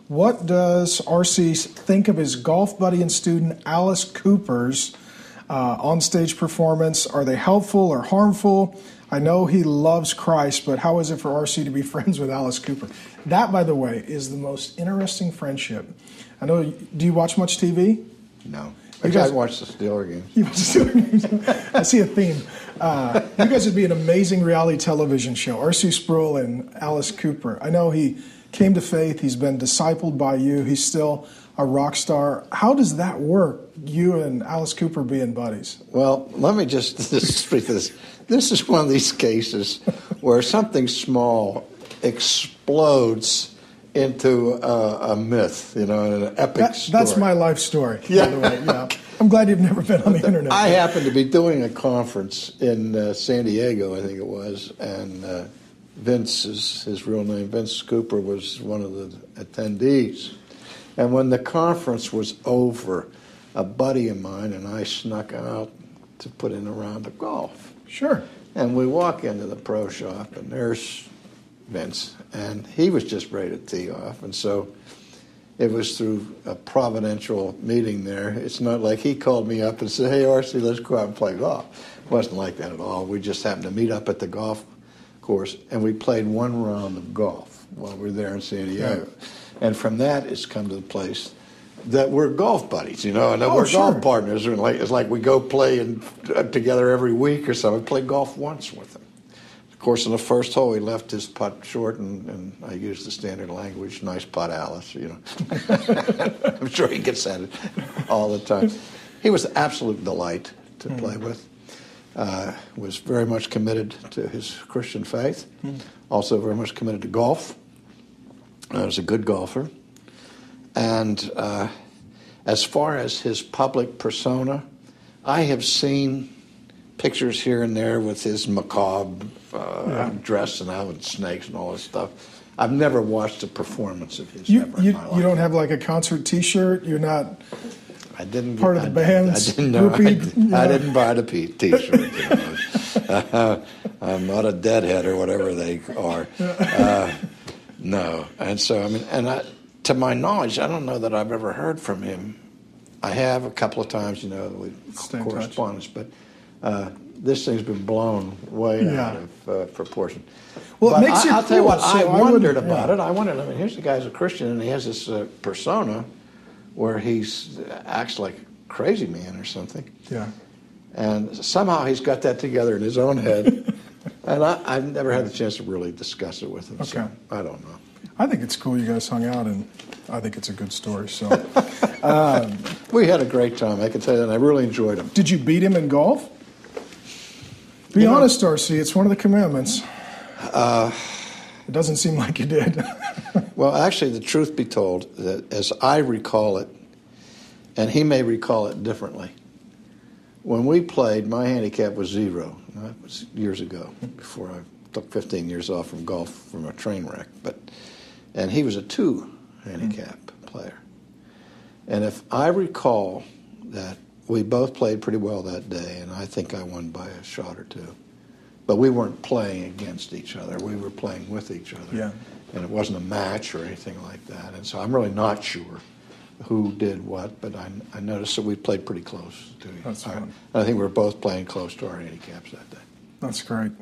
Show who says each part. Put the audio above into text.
Speaker 1: What does RC think of his golf buddy and student Alice Cooper's on-stage performance? Are they helpful or harmful? I know he loves Christ, but how is it for RC to be friends with Alice Cooper? That, by the way, is the most interesting friendship. I know. Do you watch much TV?
Speaker 2: No. I watch the Steeler games.
Speaker 1: You watch the Steeler games? I see a theme. You guys would be an amazing reality television show. RC Sproul and Alice Cooper. I know he came to faith. He's been discipled by you. He's still a rock star. How does that work, you and Alice Cooper being buddies?
Speaker 2: Well, let me just speak to this. This is one of these cases where something small explodes into a myth, an epic story.
Speaker 1: That's my life story, by the way. Yeah. I'm glad you've never been on the internet.
Speaker 2: I happened to be doing a conference in San Diego, I think it was, and Vince is his real name. Vince Cooper was one of the attendees. And when the conference was over, a buddy of mine and I snuck out to put in a round of golf.
Speaker 1: Sure.
Speaker 2: And we walk into the pro shop, and there's Vince, and he was just ready to tee off. And so it was through a providential meeting there. It's not like he called me up and said, "Hey, RC, let's go out and play golf." It wasn't like that at all. We just happened to meet up at the golf course, and we played one round of golf while we were there in San Diego. Yeah. And from that, it's come to the place that we're golf buddies, and that we're golf partners. It's like we go play together every week or so. We played golf once with him. Of course, in the first hole, he left his putt short, and I used the standard language, "Nice putt, Alice." I'm sure he gets at it all the time. He was an absolute delight to play with. Was very much committed to his Christian faith. Also very much committed to golf. Was a good golfer. And as far as his public persona, I have seen pictures here and there with his macabre dress and having snakes and all this stuff. I've never watched a performance of his ever in my life.
Speaker 1: You don't have like a concert T-shirt? You're not part of the band?
Speaker 2: I didn't buy the T-shirt. I'm not a deadhead or whatever they are. No. And so, to my knowledge, I don't know that I've ever heard from him. I have a couple of times, with correspondence, but this thing's been blown way out of proportion.
Speaker 1: Well,
Speaker 2: but
Speaker 1: it makes you
Speaker 2: I'll tell you what,
Speaker 1: so
Speaker 2: I wondered about it. I wondered, here's the guy's a Christian, and he has this persona where he acts like a crazy man or something.
Speaker 1: Yeah.
Speaker 2: And somehow he's got that together in his own head. And I've never had the chance to really discuss it with him, so I don't know.
Speaker 1: I think it's cool you guys hung out, and I think it's a good story. So
Speaker 2: we had a great time, I can tell you that, and I really enjoyed him.
Speaker 1: Did you beat him in golf? Be honest, RC. It's one of the commandments. It doesn't seem like you did.
Speaker 2: Well, actually, the truth be told, that as I recall it, and he may recall it differently, when we played, my handicap was 0. That was years ago, before I took 15 years off from golf from a train wreck. And he was a 2 handicap player. And if I recall that we both played pretty well that day, and I think I won by a shot or 2. But we weren't playing against each other. We were playing with each other. Yeah. And it wasn't a match or anything like that. And so I'm really not sure who did what, but I noticed that we played pretty close to each other. I think we were both playing close to our handicaps that day.
Speaker 1: That's great.